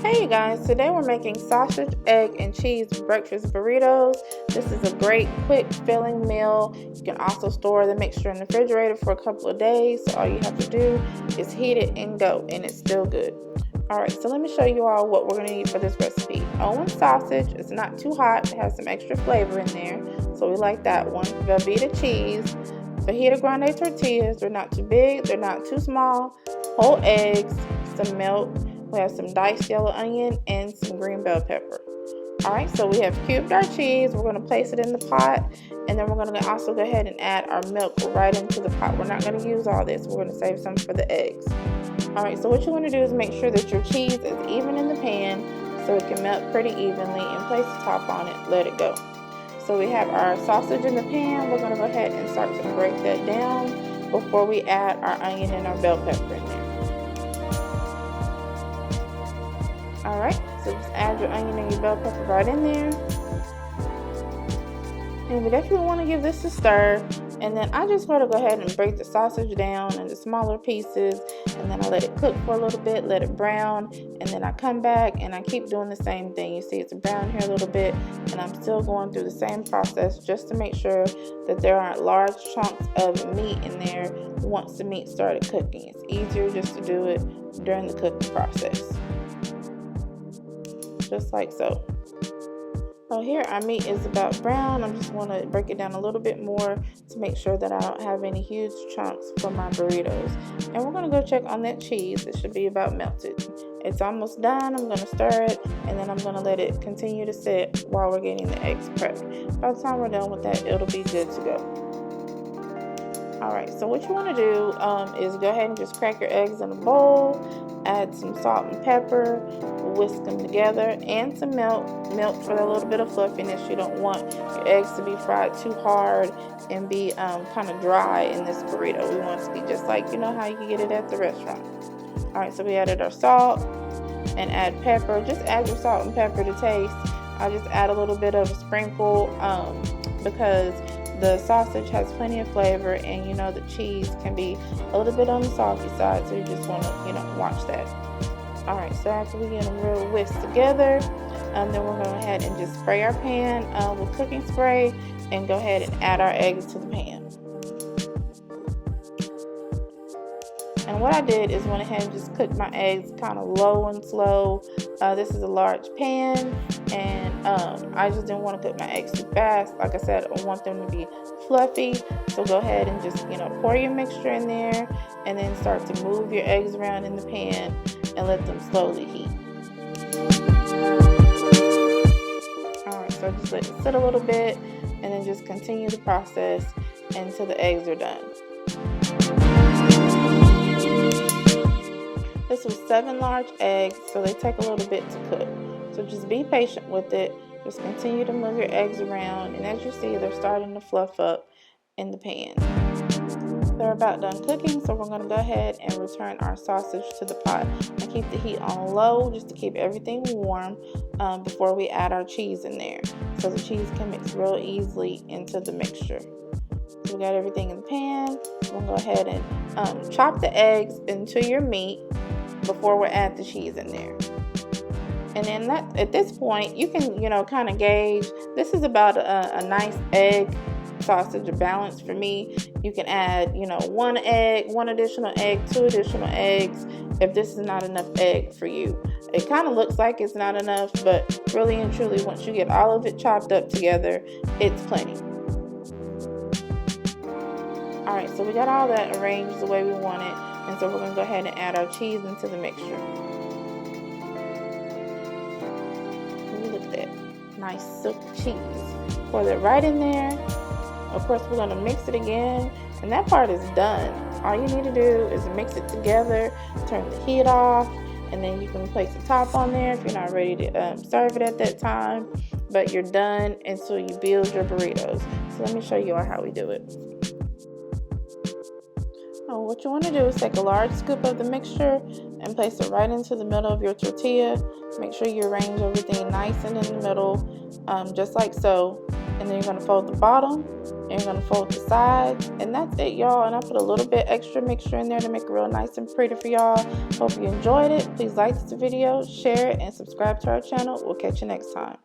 Hey you guys, today we're making sausage, egg, and cheese breakfast burritos. This is a great, quick, filling meal. You can also store the mixture in the refrigerator for a couple of days. So all you have to do is heat it and go, and it's still good. Alright, so let me show you all what we're going to need for this recipe. Owen sausage, it's not too hot, it has some extra flavor in there, so we like that one. Velveeta cheese, fajita grande tortillas, they're not too big, they're not too small, whole eggs, some milk. We have some diced yellow onion and some green bell pepper. Alright, so we have cubed our cheese. We're going to place it in the pot, and then we're going to also go ahead and add our milk right into the pot. We're not going to use all this. We're going to save some for the eggs. Alright, so what you want to do is make sure that your cheese is even in the pan so it can melt pretty evenly, and place the top on it, let it go. So we have our sausage in the pan. We're going to go ahead and start to break that down before we add our onion and our bell pepper in there. Alright, so just add your onion and your bell pepper right in there. And we definitely want to give this a stir. And then I just want to go ahead and break the sausage down into smaller pieces. And then I let it cook for a little bit, let it brown. And then I come back and I keep doing the same thing. You see it's brown here a little bit. And I'm still going through the same process just to make sure that there aren't large chunks of meat in there once the meat started cooking. It's easier just to do it during the cooking process. Just like so. So here our meat is about brown. I just want to break it down a little bit more to make sure that I don't have any huge chunks for my burritos. And we're going to go check on that cheese. It should be about melted. It's almost done. I'm going to stir it, and then I'm going to let it continue to sit while we're getting the eggs prepped. By the time we're done with that, it'll be good to go. Alright, so what you want to do is go ahead and just crack your eggs in a bowl, add some salt and pepper, whisk them together, and some milk for a little bit of fluffiness. You don't want your eggs to be fried too hard and be kind of dry in this burrito. We want it to be just like, you know how you can get it at the restaurant. Alright, so we added our salt and add pepper. Just add your salt and pepper to taste. I'll just add a little bit of a sprinkle because the sausage has plenty of flavor, and you know the cheese can be a little bit on the salty side, so you just want to, watch that. Alright, so after we get them real whisked together, then we're going to go ahead and just spray our pan with cooking spray, and go ahead and add our eggs to the pan. And what I did is went ahead and just cooked my eggs kind of low and slow. This is a large pan, and I just didn't want to cook my eggs too fast. Like I said, I want them to be fluffy. So go ahead and just, pour your mixture in there, and then start to move your eggs around in the pan and let them slowly heat. Alright, so just let it sit a little bit, and then just continue the process until the eggs are done. This was 7 large eggs, so they take a little bit to cook. So just be patient with it. Just continue to move your eggs around, and as you see, they're starting to fluff up in the pan. They're about done cooking, so we're going to go ahead and return our sausage to the pot. And keep the heat on low just to keep everything warm before we add our cheese in there, so the cheese can mix real easily into the mixture. So we got everything in the pan. We'll go ahead and chop the eggs into your meat before we add the cheese in there. And then at this point, you can, kind of gauge. This is about a nice egg sausage balance for me. You can add, 1 egg, 1 additional egg, 2 additional eggs if this is not enough egg for you. It kind of looks like it's not enough, but really and truly, once you get all of it chopped up together, it's plenty. Alright, so we got all that arranged the way we want it, and so we're going to go ahead and add our cheese into the mixture. Look at that nice silky cheese. Pour that right in there. Of course, we're going to mix it again, and that part is done. All you need to do is mix it together, turn the heat off, and then you can place the top on there if you're not ready to serve it at that time. But you're done until you build your burritos. So let me show you all how we do it. What you want to do is take a large scoop of the mixture and place it right into the middle of your tortilla. Make sure you arrange everything nice and in the middle, just like so. and then you're going to fold the bottom, and you're going to fold the sides, and that's it, y'all. And I put a little bit extra mixture in there to make it real nice and pretty for y'all. Hope you enjoyed it. Please like this video, share it, and subscribe to our channel. We'll catch you next time.